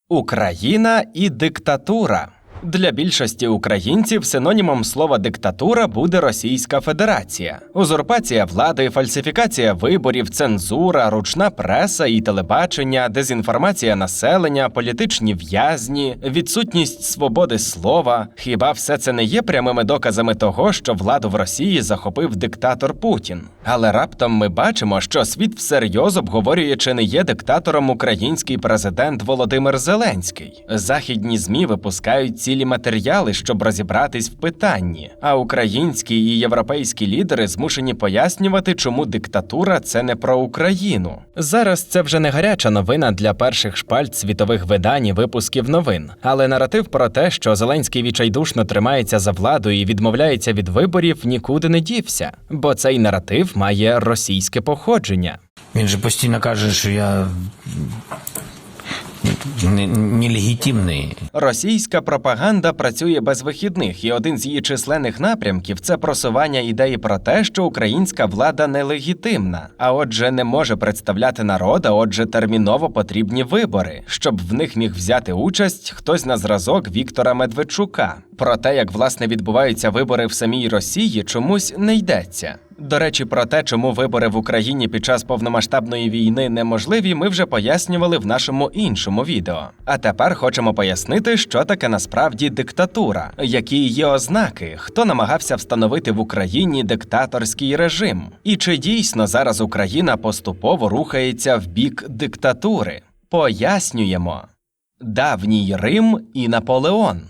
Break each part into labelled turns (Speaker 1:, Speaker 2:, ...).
Speaker 1: Україна і диктатура. Для більшості українців синонімом слова «диктатура» буде Російська Федерація. Узурпація влади, фальсифікація виборів, цензура, ручна преса і телебачення, дезінформація населення, політичні в'язні, відсутність свободи слова. Хіба все це не є прямими доказами того, що владу в Росії захопив диктатор Путін? Але раптом ми бачимо, що світ всерйоз обговорює, чи не є диктатором український президент Володимир Зеленський. Західні ЗМІ випускають цілі матеріали, щоб розібратись в питанні, а українські і європейські лідери змушені пояснювати, чому диктатура – це не про Україну. Зараз це вже не гаряча новина для перших шпальт світових видань і випусків новин, але наратив про те, що Зеленський відчайдушно тримається за владу і відмовляється від виборів, нікуди не дівся, бо цей наратив має російське походження.
Speaker 2: Він же постійно каже, що я нелегітимний.
Speaker 1: Російська пропаганда працює без вихідних, і один з її численних напрямків – це просування ідеї про те, що українська влада нелегітимна, а отже не може представляти народ, а отже терміново потрібні вибори, щоб в них міг взяти участь хтось на зразок Віктора Медведчука. Про те, як власне відбуваються вибори в самій Росії, чомусь не йдеться. До речі, про те, чому вибори в Україні під час повномасштабної війни неможливі, ми вже пояснювали в нашому іншому відео. А тепер хочемо пояснити, що таке насправді диктатура, які є ознаки, хто намагався встановити в Україні диктаторський режим, і чи дійсно зараз Україна поступово рухається в бік диктатури. Пояснюємо. Давній Рим і Наполеон.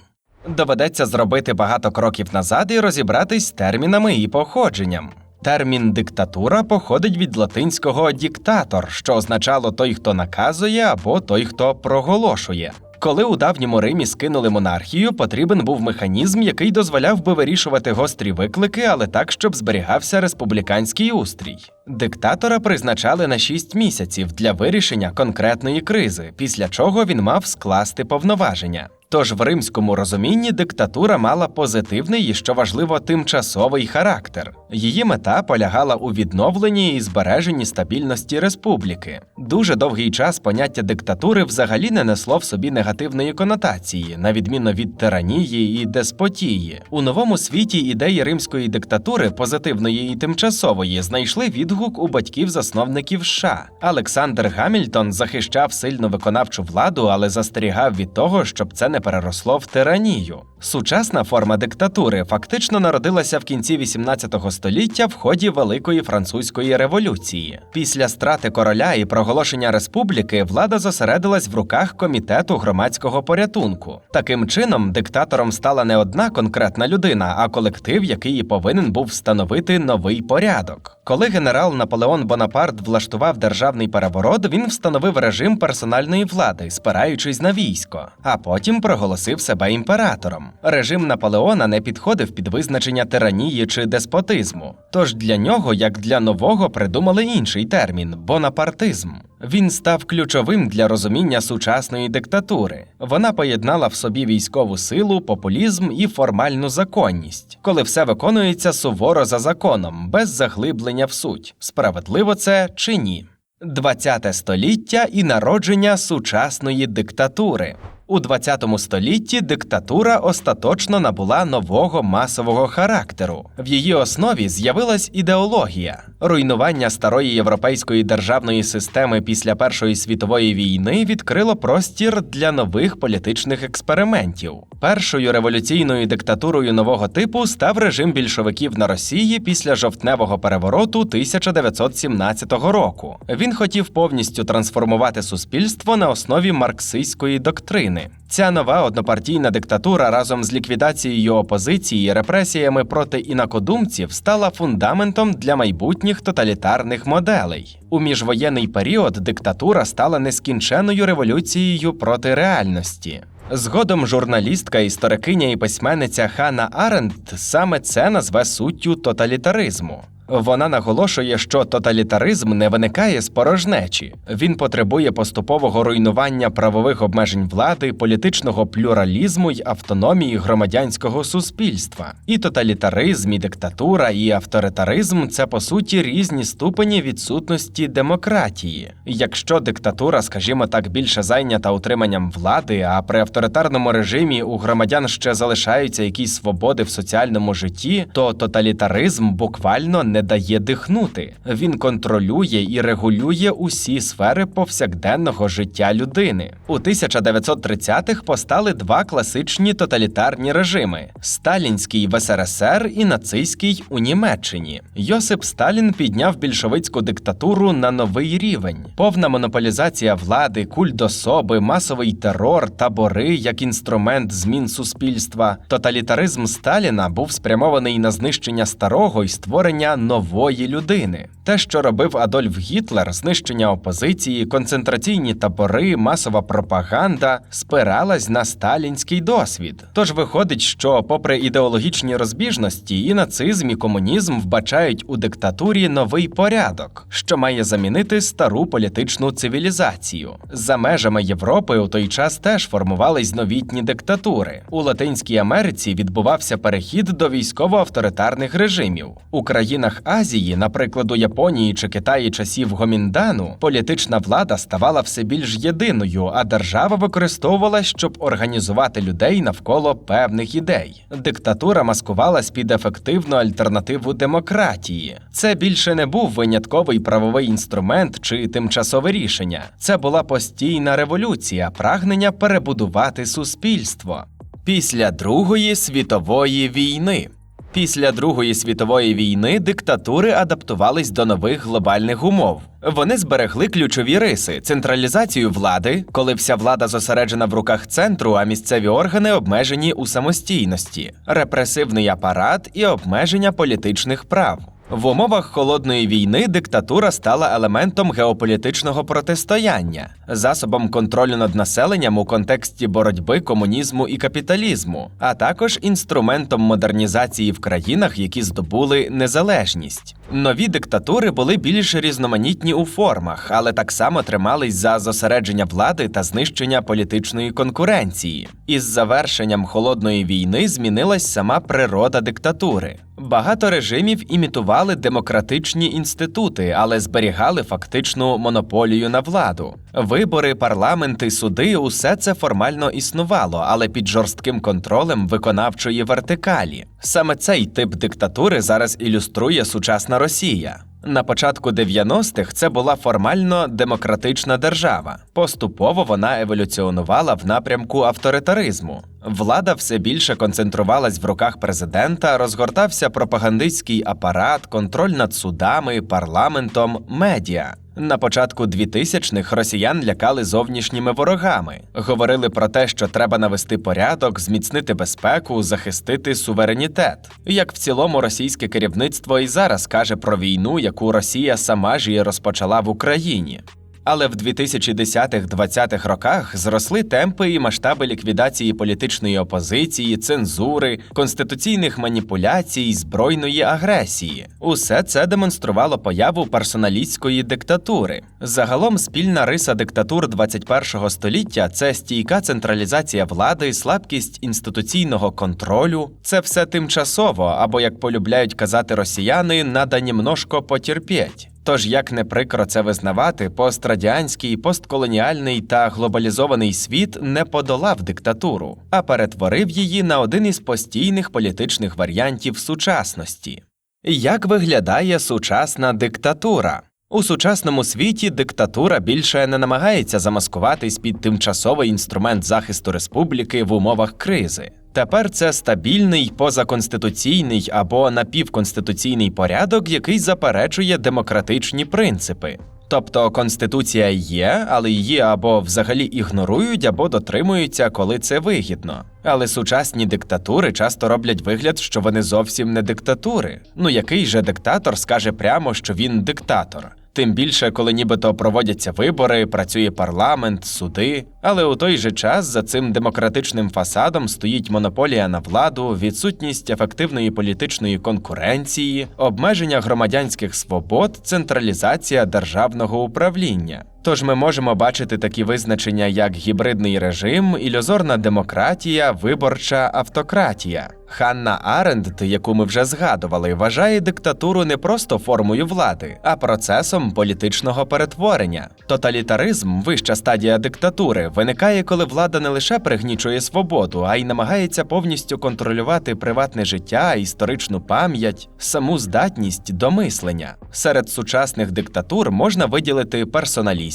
Speaker 1: Доведеться зробити багато кроків назад і розібратись з термінами і походженням. Термін «диктатура» походить від латинського «діктатор», що означало «той, хто наказує» або «той, хто проголошує». Коли у давньому Римі скинули монархію, потрібен був механізм, який дозволяв би вирішувати гострі виклики, але так, щоб зберігався республіканський устрій. Диктатора призначали на 6 місяців для вирішення конкретної кризи, після чого він мав скласти повноваження. Тож в римському розумінні диктатура мала позитивний і, що важливо, тимчасовий характер. Її мета полягала у відновленні і збереженні стабільності республіки. Дуже довгий час поняття диктатури взагалі не несло в собі негативної конотації, на відміну від тиранії і деспотії. У новому світі ідеї римської диктатури, позитивної і тимчасової, знайшли відгук у батьків-засновників США. Олександр Гамільтон захищав сильну виконавчу владу, але застерігав від того, щоб це не переросло в тиранію. Сучасна форма диктатури фактично народилася в кінці 18 століття в ході Великої Французької революції. Після страти короля і проголошення республіки влада зосередилась в руках Комітету громадського порятунку. Таким чином, диктатором стала не одна конкретна людина, а колектив, який і повинен був встановити новий порядок. Коли генерал Наполеон Бонапарт влаштував державний переворот, він встановив режим персональної влади, спираючись на військо, а потім проголосив себе імператором. Режим Наполеона не підходив під визначення тиранії чи деспотизму. Тож для нього, як для нового, придумали інший термін – бонапартизм. Він став ключовим для розуміння сучасної диктатури. Вона поєднала в собі військову силу, популізм і формальну законність, коли все виконується суворо за законом, без заглиблення в суть. Справедливо це чи ні? 20 століття і народження сучасної диктатури. У 20 столітті диктатура остаточно набула нового масового характеру. В її основі з'явилась ідеологія. Руйнування старої європейської державної системи після Першої світової війни відкрило простір для нових політичних експериментів. Першою революційною диктатурою нового типу став режим більшовиків на Росії після жовтневого перевороту 1917 року. Він хотів повністю трансформувати суспільство на основі марксистської доктрини. Ця нова однопартійна диктатура разом з ліквідацією опозиції і репресіями проти інакодумців стала фундаментом для майбутніх тоталітарних моделей. У міжвоєнний період диктатура стала нескінченною революцією проти реальності. Згодом журналістка, історикиня і письменниця Ханна Аренд саме це назве суттю тоталітаризму. Вона наголошує, що тоталітаризм не виникає з порожнечі. Він потребує поступового руйнування правових обмежень влади, політичного плюралізму й автономії громадянського суспільства. І тоталітаризм, і диктатура, і авторитаризм – це, по суті, різні ступені відсутності демократії. Якщо диктатура, скажімо так, більше зайнята утриманням влади, а при авторитарному режимі у громадян ще залишаються якісь свободи в соціальному житті, то тоталітаризм буквально не дає дихнути. Він контролює і регулює усі сфери повсякденного життя людини. У 1930-х постали два класичні тоталітарні режими – сталінський в СРСР і нацистський у Німеччині. Йосип Сталін підняв більшовицьку диктатуру на новий рівень. Повна монополізація влади, культ особи, масовий терор, табори як інструмент змін суспільства. Тоталітаризм Сталіна був спрямований на знищення старого і створення нової людини. Те, що робив Адольф Гітлер, знищення опозиції, концентраційні табори, масова пропаганда, спиралась на сталінський досвід. Тож виходить, що попри ідеологічні розбіжності, і нацизм, і комунізм вбачають у диктатурі новий порядок, що має замінити стару політичну цивілізацію. За межами Європи у той час теж формувались новітні диктатури. У Латинській Америці відбувався перехід до військово-авторитарних режимів. У країнах Азії, наприклад, у Японії чи Китаї часів Гоміндану, політична влада ставала все більш єдиною, а держава використовувалась, щоб організувати людей навколо певних ідей. Диктатура маскувалась під ефективну альтернативу демократії. Це більше не був винятковий правовий інструмент чи тимчасове рішення. Це була постійна революція, прагнення перебудувати суспільство. Після Другої світової війни. Після Другої світової війни диктатури адаптувались до нових глобальних умов. Вони зберегли ключові риси – централізацію влади, коли вся влада зосереджена в руках центру, а місцеві органи обмежені у самостійності, репресивний апарат і обмеження політичних прав. В умовах холодної війни диктатура стала елементом геополітичного протистояння, засобом контролю над населенням у контексті боротьби комунізму і капіталізму, а також інструментом модернізації в країнах, які здобули незалежність. Нові диктатури були більш різноманітні у формах, але так само тримались за зосередження влади та знищення політичної конкуренції. Із завершенням холодної війни змінилась сама природа диктатури. Багато режимів імітували демократичні інститути, але зберігали фактичну монополію на владу. Вибори, парламенти, суди – усе це формально існувало, але під жорстким контролем виконавчої вертикалі. Саме цей тип диктатури зараз ілюструє сучасна Росія. На початку 90-х це була формально демократична держава. Поступово вона еволюціонувала в напрямку авторитаризму. Влада все більше концентрувалась в руках президента, розгортався пропагандистський апарат, контроль над судами, парламентом, медіа. На початку 2000-х росіян лякали зовнішніми ворогами. Говорили про те, що треба навести порядок, зміцнити безпеку, захистити суверенітет. Як в цілому російське керівництво і зараз каже про війну, яку Росія сама ж і розпочала в Україні. Але в 2010-20-х роках зросли темпи і масштаби ліквідації політичної опозиції, цензури, конституційних маніпуляцій, збройної агресії. Усе це демонструвало появу персоналістської диктатури. Загалом спільна риса диктатур 21-го століття – це стійка централізація влади, слабкість інституційного контролю. Це все тимчасово, або, як полюбляють казати росіяни, «надо немножко потерпеть». Тож, як не прикро це визнавати, пострадянський, постколоніальний та глобалізований світ не подолав диктатуру, а перетворив її на один із постійних політичних варіантів сучасності. Як виглядає сучасна диктатура? У сучасному світі диктатура більше не намагається замаскуватись під тимчасовий інструмент захисту республіки в умовах кризи. Тепер це стабільний, позаконституційний або напівконституційний порядок, який заперечує демократичні принципи. Тобто Конституція є, але її або взагалі ігнорують, або дотримуються, коли це вигідно. Але сучасні диктатури часто роблять вигляд, що вони зовсім не диктатури. Ну який же диктатор скаже прямо, що він диктатор? Тим більше, коли нібито проводяться вибори, працює парламент, суди. Але у той же час за цим демократичним фасадом стоїть монополія на владу, відсутність ефективної політичної конкуренції, обмеження громадянських свобод, централізація державного управління. Тож ми можемо бачити такі визначення, як гібридний режим, ілюзорна демократія, виборча автократія. Ханна Аренд, яку ми вже згадували, вважає диктатуру не просто формою влади, а процесом політичного перетворення. Тоталітаризм, вища стадія диктатури, виникає, коли влада не лише пригнічує свободу, а й намагається повністю контролювати приватне життя, історичну пам'ять, саму здатність до мислення. Серед сучасних диктатур можна виділити персоналістські,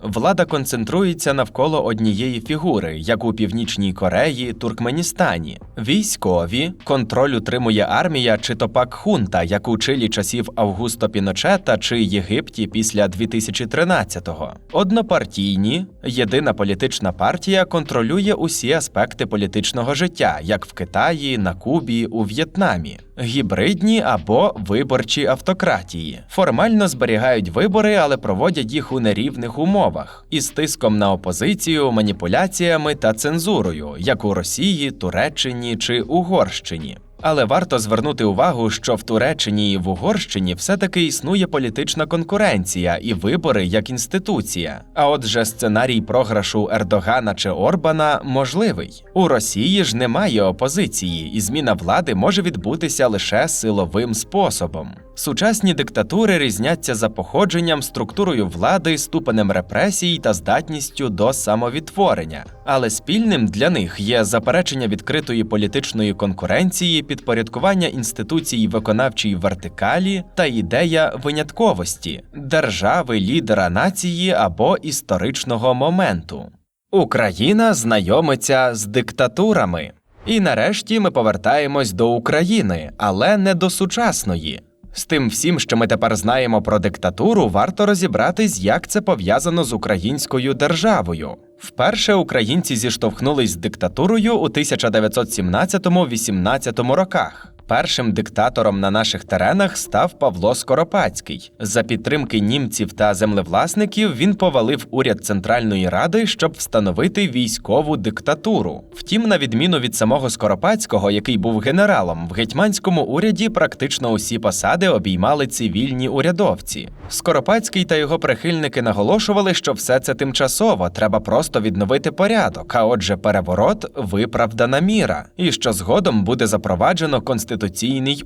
Speaker 1: влада концентрується навколо однієї фігури, як у Північній Кореї, Туркменістані. Військові, контроль утримує армія чи то пак хунта, як у Чилі часів Августо Піночета чи Єгипті після 2013-го. Однопартійні, єдина політична партія контролює усі аспекти політичного життя, як в Китаї, на Кубі, у В'єтнамі. Гібридні або виборчі автократії. Формально зберігають вибори, але проводять їх у нерівних умовах. Із тиском на опозицію, маніпуляціями та цензурою, як у Росії, Туреччині чи Угорщині. Але варто звернути увагу, що в Туреччині і в Угорщині все-таки існує політична конкуренція і вибори як інституція. А отже, сценарій програшу Ердогана чи Орбана можливий. У Росії ж немає опозиції, і зміна влади може відбутися лише силовим способом. Сучасні диктатури різняться за походженням, структурою влади, ступенем репресій та здатністю до самовідтворення. Але спільним для них є заперечення відкритої політичної конкуренції, підпорядкування інституцій виконавчій вертикалі та ідея винятковості – держави, лідера нації або історичного моменту. Україна знайомиться з диктатурами. І нарешті ми повертаємось до України, але не до сучасної. З тим всім, що ми тепер знаємо про диктатуру, варто розібратись, як це пов'язано з українською державою. Вперше українці зіштовхнулись з диктатурою у 1917-18 роках. Першим диктатором на наших теренах став Павло Скоропадський. За підтримки німців та землевласників він повалив уряд Центральної Ради, щоб встановити військову диктатуру. Втім, на відміну від самого Скоропадського, який був генералом, в гетьманському уряді практично усі посади обіймали цивільні урядовці. Скоропадський та його прихильники наголошували, що все це тимчасово, треба просто відновити порядок, а отже переворот – виправдана міра, і що згодом буде запроваджено конституційний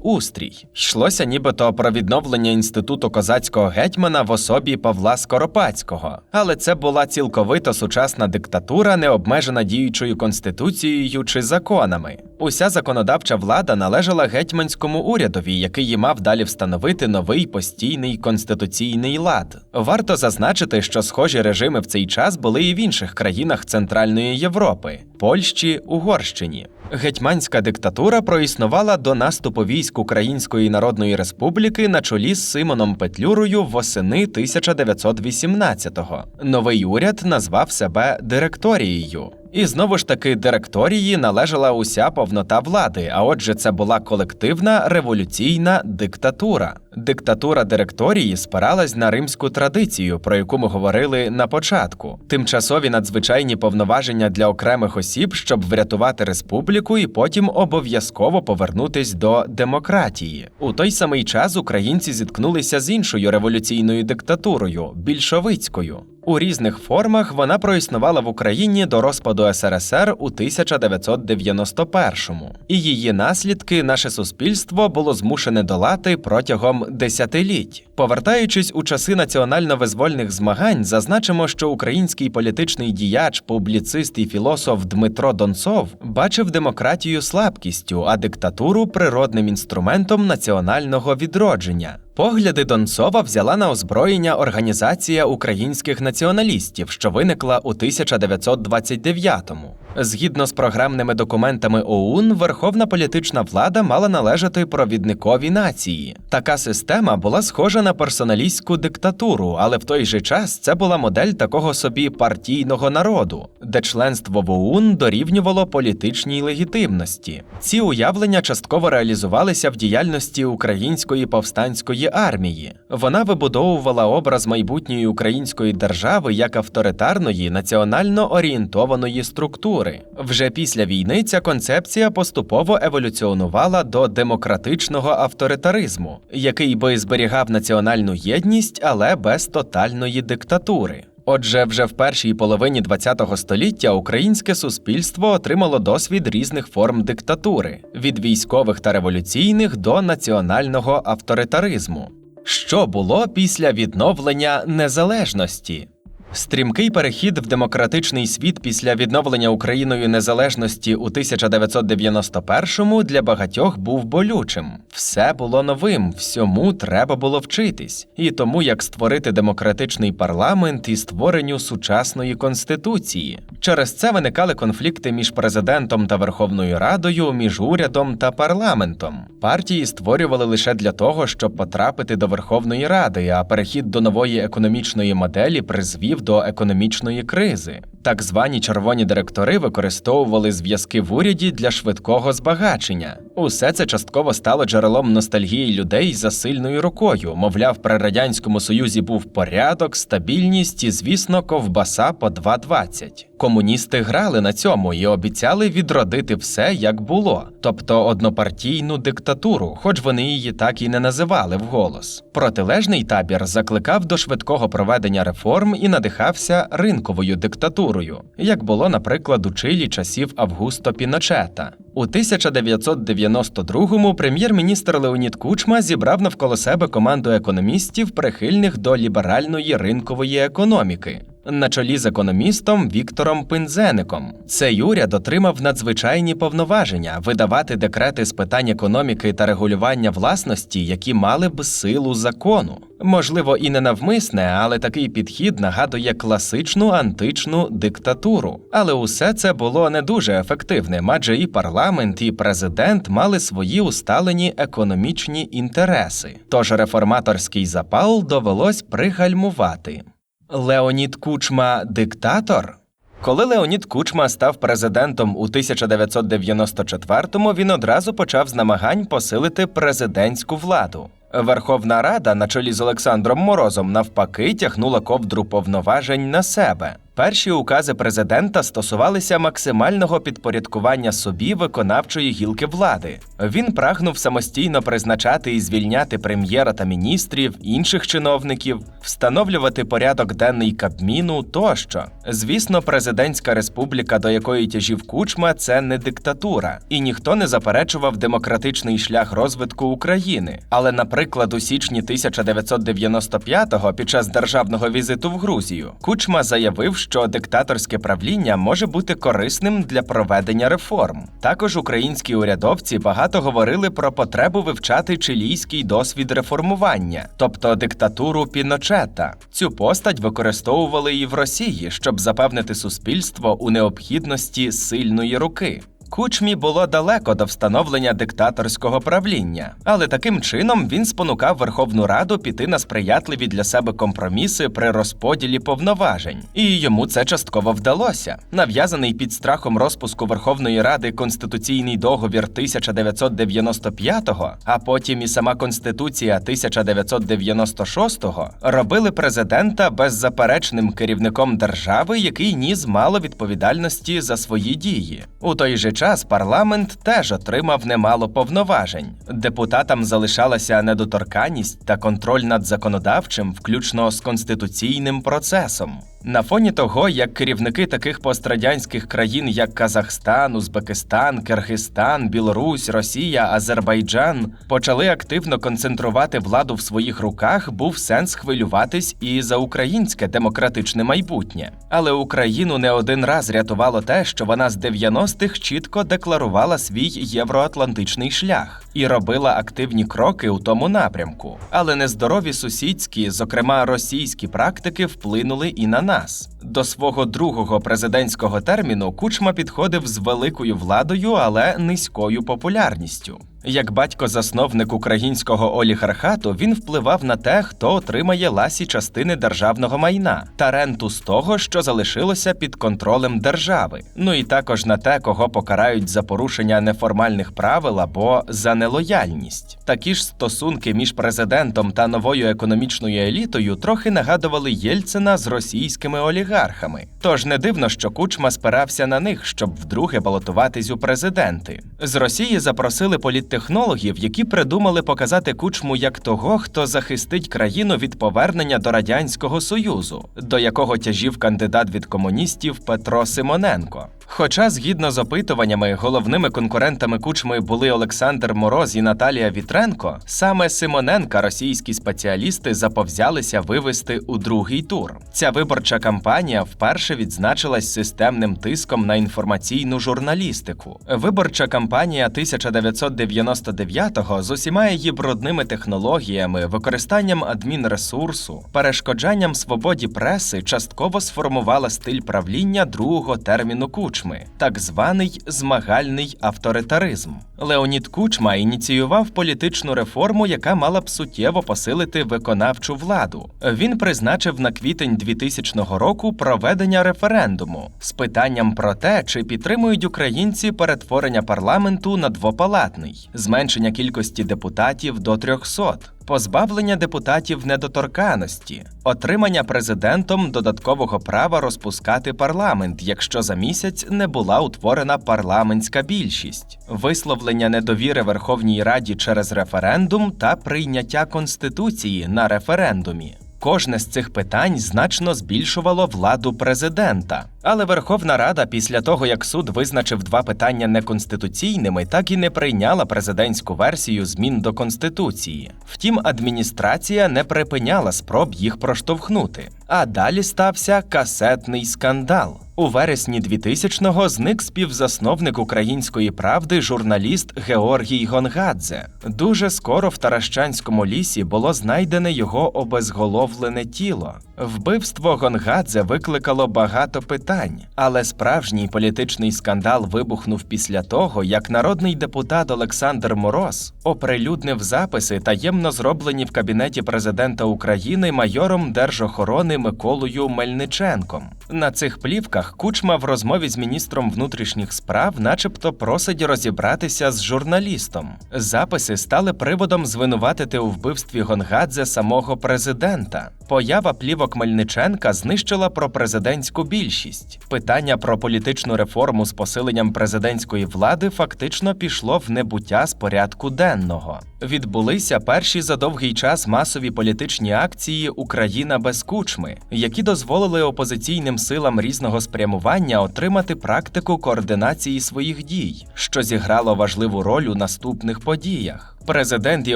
Speaker 1: устрій. Йшлося нібито про відновлення інституту козацького гетьмана в особі Павла Скоропадського. Але це була цілковито сучасна диктатура, не обмежена діючою конституцією чи законами. Уся законодавча влада належала гетьманському урядові, який і мав далі встановити новий постійний конституційний лад. Варто зазначити, що схожі режими в цей час були і в інших країнах Центральної Європи – Польщі, Угорщині. Гетьманська диктатура проіснувала до наступу військ Української Народної Республіки на чолі з Симоном Петлюрою восени 1918-го. Новий уряд назвав себе директорією. І знову ж таки директорії належала уся повнота влади, а отже це була колективна революційна диктатура. Диктатура директорії спиралась на римську традицію, про яку ми говорили на початку. Тимчасові надзвичайні повноваження для окремих осіб, щоб врятувати республіку і потім обов'язково повернутись до демократії. У той самий час українці зіткнулися з іншою революційною диктатурою – більшовицькою. У різних формах вона проіснувала в Україні до розпаду СРСР у 1991-му. І її наслідки наше суспільство було змушене долати протягом десятиліть. Повертаючись у часи національно-визвольних змагань, зазначимо, що український політичний діяч, публіцист і філософ Дмитро Донцов бачив демократію слабкістю, а диктатуру – природним інструментом національного відродження. Погляди Донцова взяла на озброєння Організація українських націоналістів, що виникла у 1929-му. Згідно з програмними документами ОУН, верховна політична влада мала належати провідникові нації. Така система була схожа на персоналістську диктатуру, але в той же час це була модель такого собі партійного народу, де членство в ОУН дорівнювало політичній легітимності. Ці уявлення частково реалізувалися в діяльності Української повстанської армії. Вона вибудовувала образ майбутньої української держави як авторитарної, національно орієнтованої структури. Вже після війни ця концепція поступово еволюціонувала до демократичного авторитаризму, який би зберігав національну єдність, але без тотальної диктатури. Отже, вже в першій половині ХХ століття українське суспільство отримало досвід різних форм диктатури – від військових та революційних до національного авторитаризму. Що було після відновлення незалежності? Стрімкий перехід в демократичний світ після відновлення Україною незалежності у 1991-му для багатьох був болючим. Все було новим, всьому треба було вчитись. І тому, як створити демократичний парламент і створенню сучасної конституції. Через це виникали конфлікти між президентом та Верховною Радою, між урядом та парламентом. Партії створювали лише для того, щоб потрапити до Верховної Ради, а перехід до нової економічної моделі призвів до економічної кризи. Так звані червоні директори використовували зв'язки в уряді для швидкого збагачення. Усе це частково стало джерелом ностальгії людей за сильною рукою. Мовляв, при Радянському Союзі був порядок, стабільність і, звісно, ковбаса по 2,20. Комуністи грали на цьому і обіцяли відродити все, як було. Тобто однопартійну диктатуру, хоч вони її так і не називали вголос. Протилежний табір закликав до швидкого проведення реформ і надихався ринковою диктатурою, як було, наприклад, у Чилі часів Августо Піночета. У 1992-му прем'єр-міністр Леонід Кучма зібрав навколо себе команду економістів, прихильних до ліберальної ринкової економіки, на чолі з економістом Віктором Пинзеником. Цей уряд отримав надзвичайні повноваження видавати декрети з питань економіки та регулювання власності, які мали б силу закону. Можливо, і не навмисне, але такий підхід нагадує класичну античну диктатуру. Але усе це було не дуже ефективним, адже і парламент, і президент мали свої усталені економічні інтереси. Тож реформаторський запал довелось пригальмувати. Леонід Кучма – диктатор? Коли Леонід Кучма став президентом у 1994-му, він одразу почав з намагань посилити президентську владу. Верховна Рада на чолі з Олександром Морозом навпаки тягнула ковдру повноважень на себе. Перші укази президента стосувалися максимального підпорядкування собі виконавчої гілки влади. Він прагнув самостійно призначати і звільняти прем'єра та міністрів, інших чиновників, встановлювати порядок денний Кабміну тощо. Звісно, президентська республіка, до якої тяжів Кучма, це не диктатура. І ніхто не заперечував демократичний шлях розвитку України. Але, наприклад, у січні 1995-го, під час державного візиту в Грузію, Кучма заявив, що диктаторське правління може бути корисним для проведення реформ. Також українські урядовці багато говорили про потребу вивчати чилійський досвід реформування, тобто диктатуру Піночета. Цю постать використовували і в Росії, щоб запевнити суспільство у необхідності сильної руки. Кучмі було далеко до встановлення диктаторського правління, але таким чином він спонукав Верховну Раду піти на сприятливі для себе компроміси при розподілі повноважень. І йому це частково вдалося. Нав'язаний під страхом розпуску Верховної Ради Конституційний договір 1995-го, а потім і сама Конституція 1996-го, робили президента беззаперечним керівником держави, який ніс мало відповідальності за свої дії. У той же час парламент теж отримав немало повноважень. Депутатам залишалася недоторканність та контроль над законодавчим, включно з конституційним процесом. На фоні того, як керівники таких пострадянських країн, як Казахстан, Узбекистан, Киргизстан, Білорусь, Росія, Азербайджан, почали активно концентрувати владу в своїх руках, був сенс хвилюватись і за українське демократичне майбутнє. Але Україну не один раз рятувало те, що вона з 90-х чітко декларувала свій євроатлантичний шлях і робила активні кроки у тому напрямку. Але нездорові сусідські, зокрема російські практики, вплинули і на нас. нас». До свого другого президентського терміну Кучма підходив з великою владою, але низькою популярністю. Як батько-засновник українського олігархату, він впливав на те, хто отримає ласі частини державного майна та ренту з того, що залишилося під контролем держави. Ну і також на те, кого покарають за порушення неформальних правил або за нелояльність. Такі ж стосунки між президентом та новою економічною елітою трохи нагадували Єльцина з російськими олігархами. Тож не дивно, що Кучма спирався на них, щоб вдруге балотуватись у президенти. З Росії запросили політтехнологів, які придумали показати Кучму як того, хто захистить країну від повернення до Радянського Союзу, до якого тяжів кандидат від комуністів Петро Симоненко. Хоча, згідно з опитуваннями, головними конкурентами Кучми були Олександр Мороз і Наталія Вітренко, саме Симоненка російські спеціалісти заповзялися вивести у другий тур. Ця виборча кампанія вперше відзначилась системним тиском на інформаційну журналістику. Виборча кампанія 1999-го з усіма її брудними технологіями, використанням адмінресурсу, перешкоджанням свободі преси частково сформувала стиль правління другого терміну Кучми – так званий змагальний авторитаризм. Леонід Кучма ініціював політичну реформу, яка мала б суттєво посилити виконавчу владу. Він призначив на квітень 2000 року проведення референдуму з питанням про те, чи підтримують українці перетворення парламенту на двопалатний, зменшення кількості депутатів до 300, позбавлення депутатів недоторканності, отримання президентом додаткового права розпускати парламент, якщо за місяць не була утворена парламентська більшість, висловлення недовіри Верховній Раді через референдум та прийняття Конституції на референдумі. Кожне з цих питань значно збільшувало владу президента. Але Верховна Рада після того, як суд визначив два питання неконституційними, так і не прийняла президентську версію змін до Конституції. Втім, адміністрація не припиняла спроб їх проштовхнути. А далі стався касетний скандал. У вересні 2000-го зник співзасновник «Української правди» журналіст Георгій Гонгадзе. Дуже скоро в Таращанському лісі було знайдене його обезголовлене тіло. Вбивство Гонгадзе викликало багато питань, але справжній політичний скандал вибухнув після того, як народний депутат Олександр Мороз оприлюднив записи, таємно зроблені в кабінеті президента України майором держохорони Миколою Мельниченком. На цих плівках Кучма в розмові з міністром внутрішніх справ начебто просить розібратися з журналістом. Записи стали приводом звинуватити у вбивстві Гонгадзе самого президента. Поява плівок Мельниченка знищила пропрезидентську більшість. Питання про політичну реформу з посиленням президентської влади фактично пішло в небуття з порядку денного. Відбулися перші за довгий час масові політичні акції «Україна без Кучми», які дозволили опозиційним силам різного спрямування отримати практику координації своїх дій, що зіграло важливу роль у наступних подіях. Президент і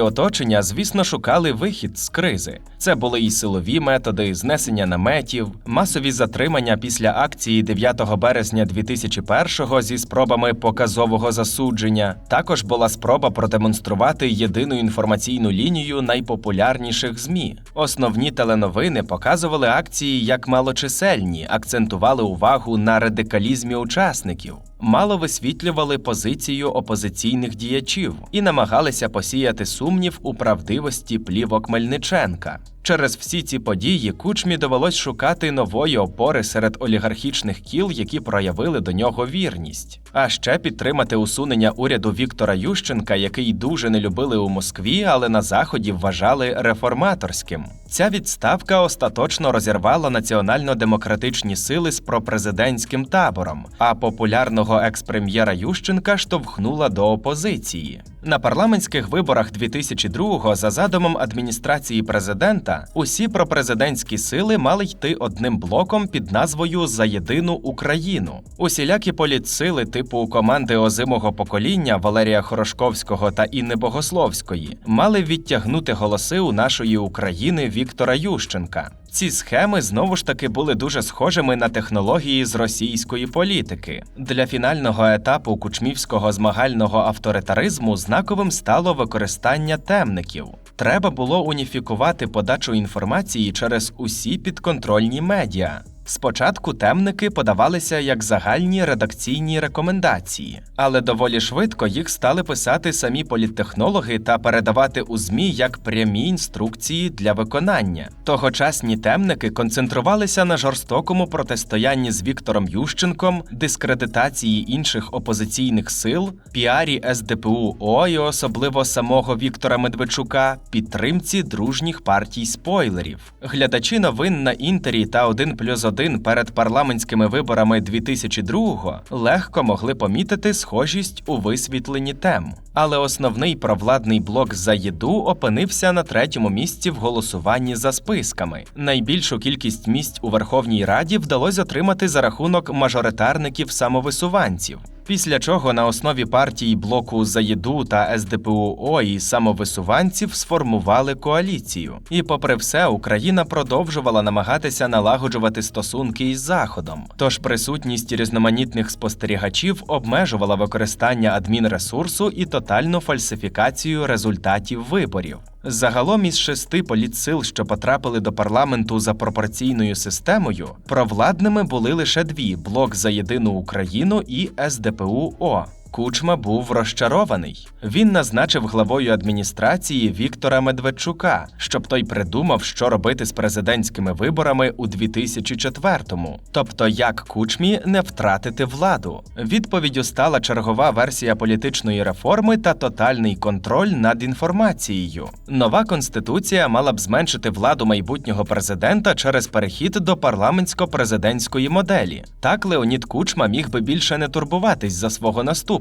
Speaker 1: оточення, звісно, шукали вихід з кризи. Це були і силові методи, знесення наметів, масові затримання після акції 9 березня 2001-го зі спробами показового засудження. Також була спроба продемонструвати єдину інформаційну лінію найпопулярніших ЗМІ. Основні теленовини показували акції як малочисельні, акцентували увагу на радикалізмі учасників, мало висвітлювали позицію опозиційних діячів і намагалися посіяти сумнів у правдивості плівок Мельниченка. Через всі ці події Кучмі довелось шукати нової опори серед олігархічних кіл, які проявили до нього вірність. А ще підтримати усунення уряду Віктора Ющенка, який дуже не любили у Москві, але на Заході вважали реформаторським. Ця відставка остаточно розірвала національно-демократичні сили з пропрезидентським табором, а популярного екс-прем'єра Ющенка штовхнула до опозиції. На парламентських виборах 2002-го за задумом адміністрації президента усі пропрезидентські сили мали йти одним блоком під назвою «За єдину Україну». Усілякі політсили типу команди озимого покоління Валерія Хорошковського та Інни Богословської мали відтягнути голоси у нашої України Віктора Ющенка. Ці схеми знову ж таки були дуже схожими на технології з російської політики. Для фінального етапу кучмівського змагального авторитаризму знаковим стало використання темників. Треба було уніфікувати подачу інформації через усі підконтрольні медіа. Спочатку темники подавалися як загальні редакційні рекомендації, але доволі швидко їх стали писати самі політтехнологи та передавати у ЗМІ як прямі інструкції для виконання. Тогочасні темники концентрувалися на жорстокому протистоянні з Віктором Ющенком, дискредитації інших опозиційних сил, піарі СДПУ-О і особливо самого Віктора Медведчука, підтримці дружніх партій-спойлерів. Глядачі новин на Інтері та 1+1 перед парламентськими виборами 2002-го легко могли помітити схожість у висвітленні тем. Але основний провладний блок «За їду» опинився на 3-му місці в голосуванні за списками. Найбільшу кількість місць у Верховній Раді вдалося отримати за рахунок мажоритарників-самовисуванців. Після чого на основі партії блоку «За їду» та СДПУ-О і самовисуванців сформували коаліцію. І попри все, Україна продовжувала намагатися налагоджувати стосунки із Заходом. Тож присутність різноманітних спостерігачів обмежувала використання адмінресурсу і тотальну фальсифікацію результатів виборів. Загалом із 6 політсил, що потрапили до парламенту за пропорційною системою, провладними були лише 2 – Блок за єдину Україну і СДПУ-О. Кучма був розчарований. Він назначив главою адміністрації Віктора Медведчука, щоб той придумав, що робити з президентськими виборами у 2004-му. Тобто, як Кучмі не втратити владу. Відповіддю стала чергова версія політичної реформи та тотальний контроль над інформацією. Нова конституція мала б зменшити владу майбутнього президента через перехід до парламентсько-президентської моделі. Так Леонід Кучма міг би більше не турбуватись за свого наступника.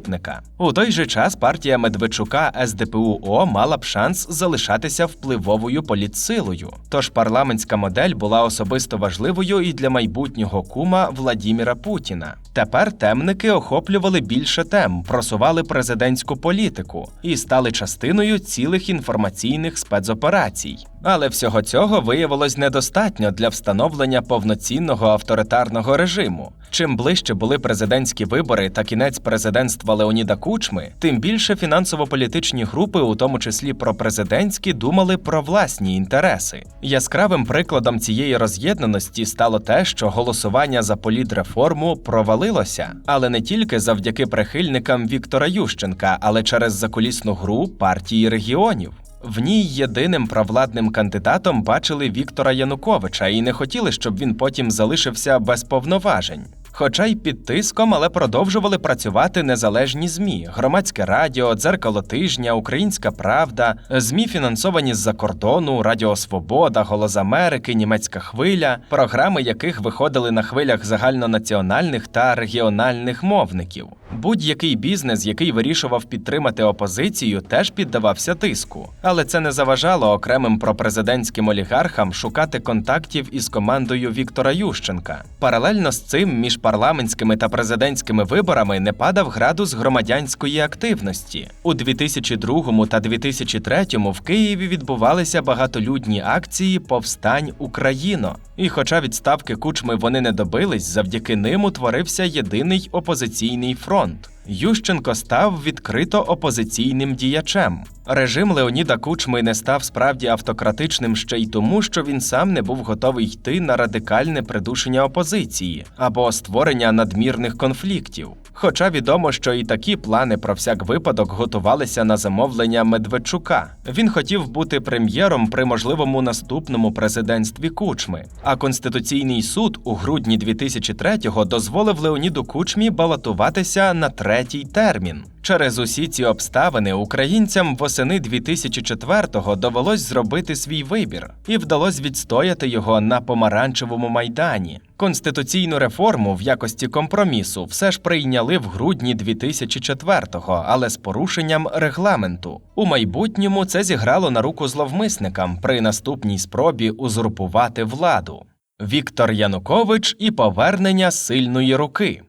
Speaker 1: У той же час партія Медведчука СДПУ-О мала б шанс залишатися впливовою політсилою. Тож парламентська модель була особисто важливою і для майбутнього кума Владіміра Путіна. Тепер темники охоплювали більше тем, просували президентську політику і стали частиною цілих інформаційних спецоперацій. Але всього цього виявилось недостатньо для встановлення повноцінного авторитарного режиму. Чим ближче були президентські вибори та кінець президентства Леоніда Кучми, тим більше фінансово-політичні групи, у тому числі пропрезидентські, думали про власні інтереси. Яскравим прикладом цієї роз'єднаності стало те, що голосування за політреформу провалилося. Але не тільки завдяки прихильникам Віктора Ющенка, але через закулісну гру партії регіонів. В ній єдиним провладним кандидатом бачили Віктора Януковича і не хотіли, щоб він потім залишився без повноважень. Хоча й під тиском, але продовжували працювати незалежні ЗМІ – Громадське радіо, Дзеркало тижня, Українська правда, ЗМІ фінансовані з-за кордону, Радіо Свобода, Голос Америки, Німецька хвиля, програми яких виходили на хвилях загальнонаціональних та регіональних мовників. Будь-який бізнес, який вирішував підтримати опозицію, теж піддавався тиску. Але це не заважало окремим пропрезидентським олігархам шукати контактів із командою Віктора Ющенка. Паралельно з цим між парламентськими та президентськими виборами не падав градус громадянської активності. У 2002 та 2003 в Києві відбувалися багатолюдні акції «Повстань, Україно». І хоча відставки Кучми вони не добились, завдяки ним утворився єдиний опозиційний фронт. Ющенко став відкрито опозиційним діячем. Режим Леоніда Кучми не став справді автократичним ще й тому, що він сам не був готовий йти на радикальне придушення опозиції або створення надмірних конфліктів. Хоча відомо, що і такі плани про всяк випадок готувалися на замовлення Медведчука. Він хотів бути прем'єром при можливому наступному президентстві Кучми. А Конституційний суд у грудні 2003-го дозволив Леоніду Кучмі балотуватися на 3-й термін. Через усі ці обставини українцям восени 2004-го довелось зробити свій вибір, і вдалося відстояти його на Помаранчевому майдані. Конституційну реформу в якості компромісу все ж прийняли в грудні 2004-го, але з порушенням регламенту. У майбутньому це зіграло на руку зловмисникам при наступній спробі узурпувати владу. Віктор Янукович і повернення сильної руки.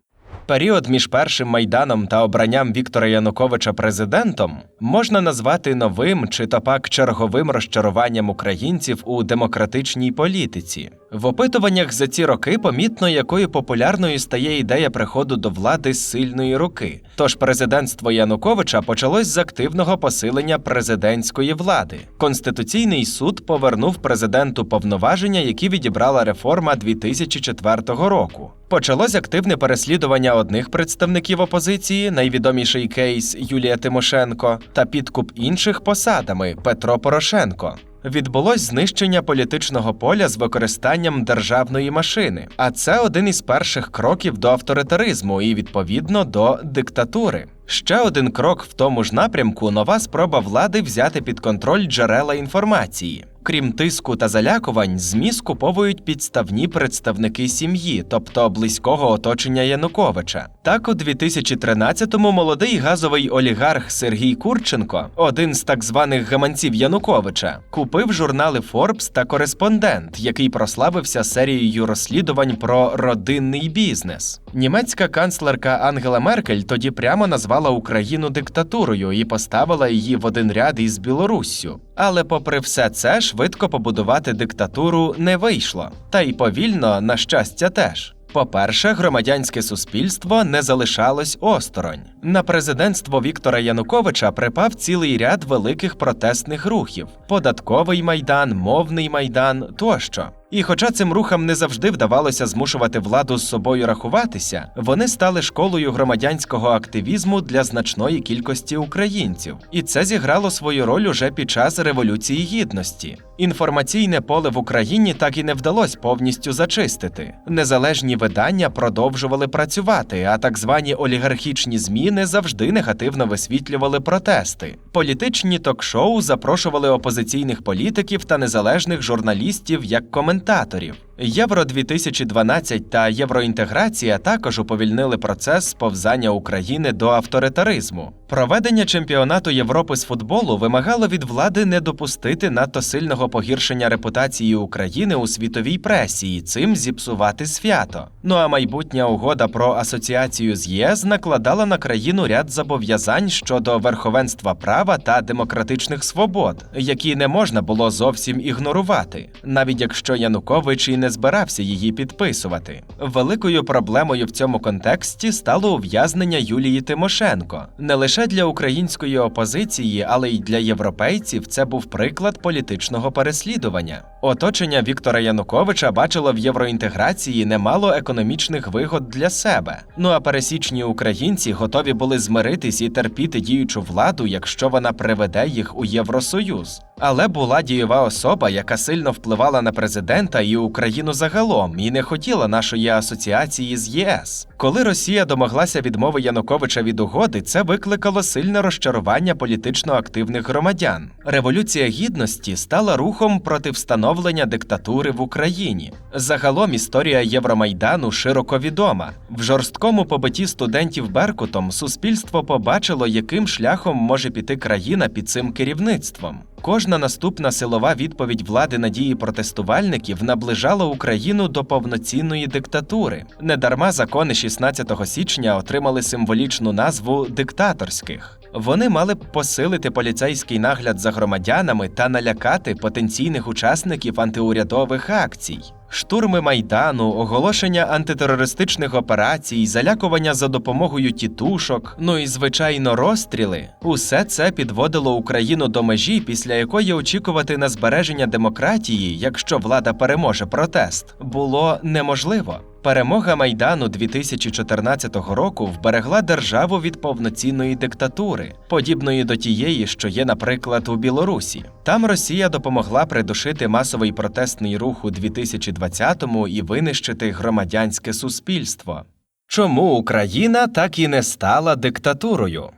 Speaker 1: Період між першим Майданом та обранням Віктора Януковича президентом можна назвати новим чи то пак черговим розчаруванням українців у демократичній політиці. В опитуваннях за ці роки помітно, якою популярною стає ідея приходу до влади з сильної руки. Тож президентство Януковича почалось з активного посилення президентської влади. Конституційний суд повернув президенту повноваження, які відібрала реформа 2004 року. Почалось активне переслідування одних представників опозиції, найвідоміший кейс Юлія Тимошенко, та підкуп інших посадами Петро Порошенко. Відбулось знищення політичного поля з використанням державної машини, а це один із перших кроків до авторитаризму і, відповідно, до диктатури. Ще один крок в тому ж напрямку – нова спроба влади взяти під контроль джерела інформації. Крім тиску та залякувань, ЗМІ скуповують підставні представники сім'ї, тобто близького оточення Януковича. Так, у 2013-му молодий газовий олігарх Сергій Курченко, один з так званих гаманців Януковича, купив журнали Forbes та Кореспондент, який прославився серією розслідувань про родинний бізнес. Німецька канцлерка Ангела Меркель тоді прямо назвала Україну диктатурою і поставила її в один ряд із Білоруссю. Але попри все це, швидко побудувати диктатуру не вийшло. Та й повільно, на щастя, теж. По-перше, громадянське суспільство не залишалось осторонь. На президентство Віктора Януковича припав цілий ряд великих протестних рухів – податковий майдан, мовний майдан тощо. І хоча цим рухам не завжди вдавалося змушувати владу з собою рахуватися, вони стали школою громадянського активізму для значної кількості українців. І це зіграло свою роль уже під час Революції Гідності. Інформаційне поле в Україні так і не вдалося повністю зачистити. Незалежні видання продовжували працювати, а так звані олігархічні ЗМІ не завжди негативно висвітлювали протести. Політичні ток-шоу запрошували опозиційних політиків та незалежних журналістів як коментаторів. Євро-2012 та євроінтеграція також уповільнили процес сповзання України до авторитаризму. Проведення чемпіонату Європи з футболу вимагало від влади не допустити надто сильного погіршення репутації України у світовій пресі і цим зіпсувати свято. Ну а майбутня угода про асоціацію з ЄС накладала на країну ряд зобов'язань щодо верховенства права та демократичних свобод, які не можна було зовсім ігнорувати, навіть якщо Янукович і не збирався її підписувати. Великою проблемою в цьому контексті стало ув'язнення Юлії Тимошенко. Не лише для української опозиції, але й для європейців це був приклад політичного переслідування. Оточення Віктора Януковича бачило в євроінтеграції немало економічних вигод для себе. Ну а пересічні українці готові були змиритись і терпіти діючу владу, якщо вона приведе їх у Євросоюз. Але була дієва особа, яка сильно впливала на президента і Україну загалом, і не хотіла нашої асоціації з ЄС. Коли Росія домоглася відмови Януковича від угоди, це викликало сильне розчарування політично активних громадян. Революція Гідності стала рухом проти встановлення диктатури в Україні. Загалом історія Євромайдану широко відома. В жорсткому побитті студентів Беркутом суспільство побачило, яким шляхом може піти країна під цим керівництвом. Кожна наступна силова відповідь влади на дії протестувальників наближала Україну до повноцінної диктатури. Недарма закони 16 січня отримали символічну назву «диктаторських». Вони мали б посилити поліцейський нагляд за громадянами та налякати потенційних учасників антиурядових акцій. Штурми Майдану, оголошення антитерористичних операцій, залякування за допомогою тітушок, ну і, звичайно, розстріли – усе це підводило Україну до межі, після якої очікувати на збереження демократії, якщо влада переможе протест, було неможливо. Перемога Майдану 2014 року вберегла державу від повноцінної диктатури, подібної до тієї, що є, наприклад, у Білорусі. Там Росія допомогла придушити масовий протестний рух у 2020-му і винищити громадянське суспільство. Чому Україна так і не стала диктатурою?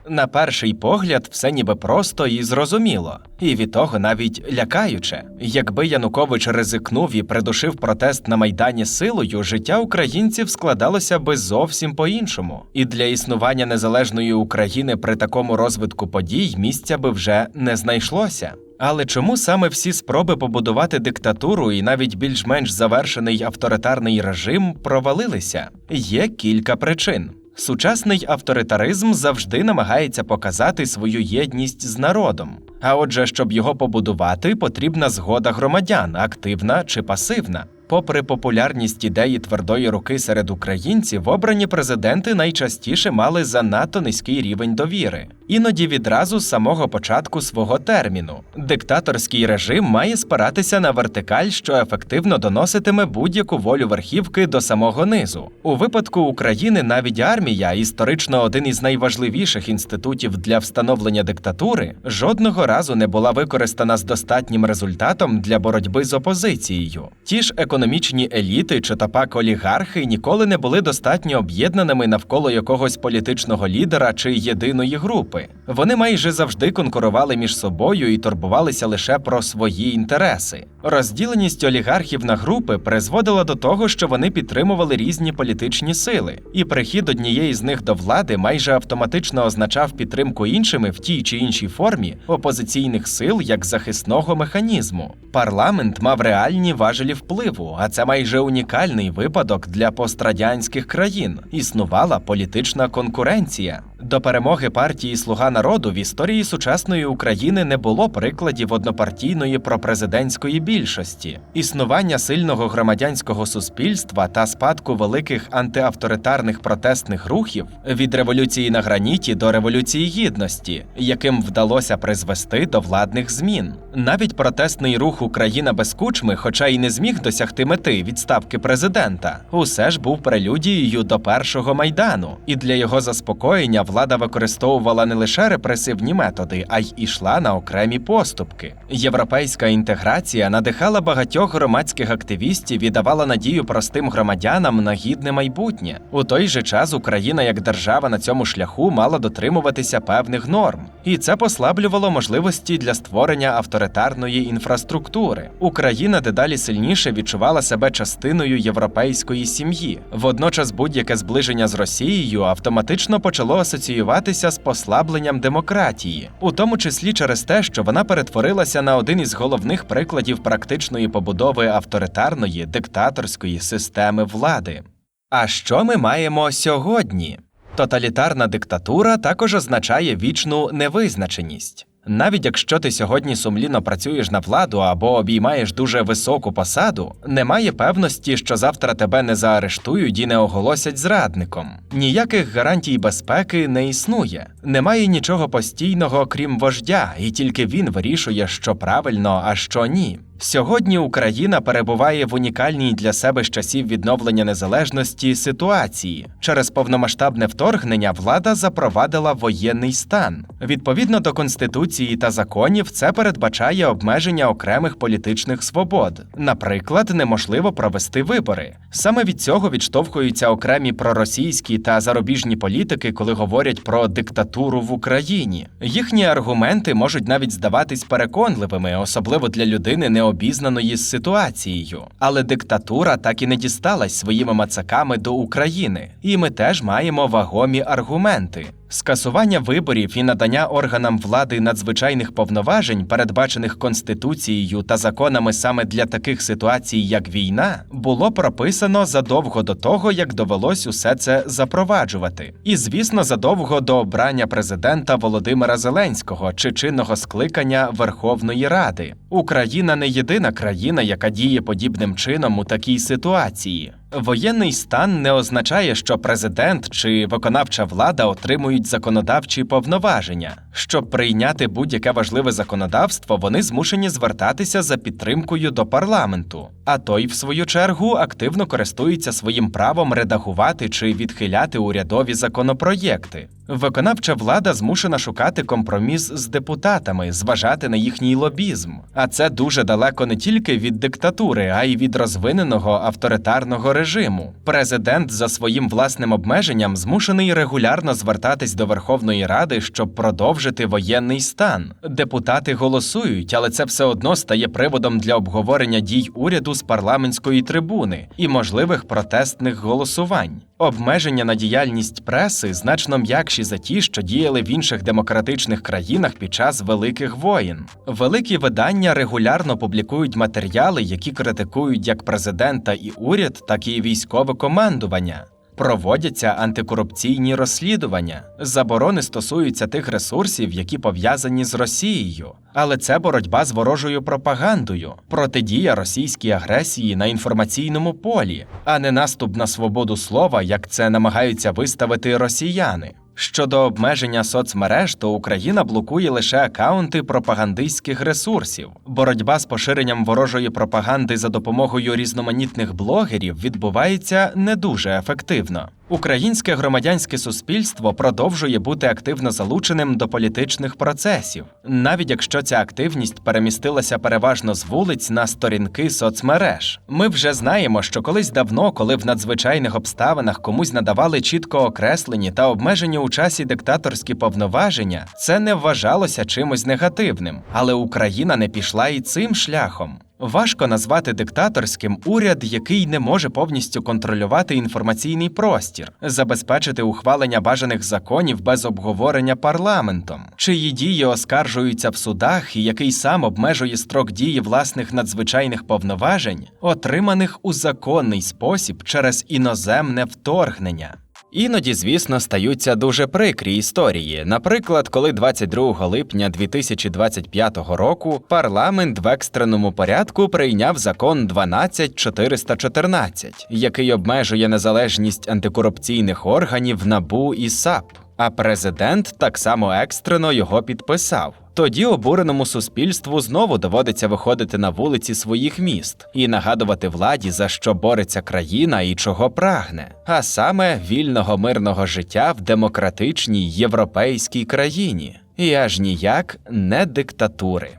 Speaker 1: На перший погляд, все ніби просто і зрозуміло. І від того навіть лякаюче. Якби Янукович ризикнув і придушив протест на Майдані силою, життя українців складалося би зовсім по-іншому. І для існування незалежної України при такому розвитку подій місця би вже не знайшлося. Але чому саме всі спроби побудувати диктатуру і навіть більш-менш завершений авторитарний режим провалилися? Є кілька причин. Сучасний авторитаризм завжди намагається показати свою єдність з народом. А отже, щоб його побудувати, потрібна згода громадян, активна чи пасивна. Попри популярність ідеї твердої руки серед українців, обрані президенти найчастіше мали занадто низький рівень довіри. Іноді відразу з самого початку свого терміну. Диктаторський режим має спиратися на вертикаль, що ефективно доноситиме будь-яку волю верхівки до самого низу. У випадку України навіть армія, історично один із найважливіших інститутів для встановлення диктатури, жодного разу не була використана з достатнім результатом для боротьби з опозицією. Ті ж економічні еліти чи пак олігархи ніколи не були достатньо об'єднаними навколо якогось політичного лідера чи єдиної групи. Вони майже завжди конкурували між собою і турбувалися лише про свої інтереси. Розділеність олігархів на групи призводила до того, що вони підтримували різні політичні сили, і прихід однієї з них до влади майже автоматично означав підтримку іншими в тій чи іншій формі опозиційних сил як захисного механізму. Парламент мав реальні важелі впливу, а це майже унікальний випадок для пострадянських країн. Існувала політична конкуренція. До перемоги партії «Слуга народу» в історії сучасної України не було прикладів однопартійної пропрезидентської більшості. Існування сильного громадянського суспільства та спадку великих антиавторитарних протестних рухів від революції на граніті до Революції Гідності, яким вдалося призвести до владних змін. Навіть протестний рух «Україна без Кучми», хоча й не зміг досягти мети відставки президента, усе ж був прелюдією до першого Майдану, і для його заспокоєння влада використовувала не лише репресивні методи, а й ішла на окремі поступки. Європейська інтеграція надихала багатьох громадських активістів і давала надію простим громадянам на гідне майбутнє. У той же час Україна як держава на цьому шляху мала дотримуватися певних норм. І це послаблювало можливості для створення авторитарної інфраструктури. Україна дедалі сильніше відчувала себе частиною європейської сім'ї. Водночас будь-яке зближення з Росією автоматично почало асоціюватися з послабленням демократії, у тому числі через те, що вона перетворилася на один із головних прикладів практичної побудови авторитарної, диктаторської системи влади. А що ми маємо сьогодні? Тоталітарна диктатура також означає вічну невизначеність. Навіть якщо ти сьогодні сумлінно працюєш на владу або обіймаєш дуже високу посаду, немає певності, що завтра тебе не заарештують і не оголосять зрадником. Ніяких гарантій безпеки не існує. Немає нічого постійного, крім вождя, і тільки він вирішує, що правильно, а що ні. Сьогодні Україна перебуває в унікальній для себе з часів відновлення незалежності ситуації. Через повномасштабне вторгнення влада запровадила воєнний стан. Відповідно до Конституції та законів, це передбачає обмеження окремих політичних свобод. Наприклад, неможливо провести вибори. Саме від цього відштовхуються окремі проросійські та зарубіжні політики, коли говорять про диктатуру в Україні. Їхні аргументи можуть навіть здаватись переконливими, особливо для людини, необізнаної з ситуацією. Але диктатура так і не дісталась своїми мацаками до України. І ми теж маємо вагомі аргументи. Скасування виборів і надання органам влади надзвичайних повноважень, передбачених Конституцією та законами саме для таких ситуацій, як війна, було прописано задовго до того, як довелось усе це запроваджувати. І, звісно, задовго до обрання президента Володимира Зеленського чи чинного скликання Верховної Ради. Україна не єдина країна, яка діє подібним чином у такій ситуації. Воєнний стан не означає, що президент чи виконавча влада отримують законодавчі повноваження. Щоб прийняти будь-яке важливе законодавство, вони змушені звертатися за підтримкою до парламенту. А той, в свою чергу, активно користується своїм правом редагувати чи відхиляти урядові законопроєкти. Виконавча влада змушена шукати компроміс з депутатами, зважати на їхній лобізм. А це дуже далеко не тільки від диктатури, а й від розвиненого авторитарного режиму. Президент за своїм власним обмеженням змушений регулярно звертатись до Верховної Ради, щоб продовжити воєнний стан. Депутати голосують, але це все одно стає приводом для обговорення дій уряду з парламентської трибуни і можливих протестних голосувань. Обмеження на діяльність преси значно м'якші за ті, що діяли в інших демократичних країнах під час Великих воєн. Великі видання регулярно публікують матеріали, які критикують як президента і уряд, так і військове командування. Проводяться антикорупційні розслідування. Заборони стосуються тих ресурсів, які пов'язані з Росією. Але це боротьба з ворожою пропагандою, протидія російській агресії на інформаційному полі, а не наступ на свободу слова, як це намагаються виставити росіяни. Щодо обмеження соцмереж, то Україна блокує лише акаунти пропагандистських ресурсів. Боротьба з поширенням ворожої пропаганди за допомогою різноманітних блогерів відбувається не дуже ефективно. Українське громадянське суспільство продовжує бути активно залученим до політичних процесів, навіть якщо ця активність перемістилася переважно з вулиць на сторінки соцмереж. Ми вже знаємо, що колись давно, коли в надзвичайних обставинах комусь надавали чітко окреслені та обмежені у часі диктаторські повноваження, це не вважалося чимось негативним. Але Україна не пішла і цим шляхом. Важко назвати диктаторським уряд, який не може повністю контролювати інформаційний простір, забезпечити ухвалення бажаних законів без обговорення парламентом, чиї дії оскаржуються в судах і який сам обмежує строк дії власних надзвичайних повноважень, отриманих у законний спосіб через іноземне вторгнення. Іноді, звісно, стаються дуже прикрі історії. Наприклад, коли 22 липня 2025 року парламент в екстреному порядку прийняв закон 12414, який обмежує незалежність антикорупційних органів НАБУ і САП. А президент так само екстрено його підписав. Тоді обуреному суспільству знову доводиться виходити на вулиці своїх міст і нагадувати владі, за що бореться країна і чого прагне, а саме вільного мирного життя в демократичній європейській країні. І аж ніяк не диктатури.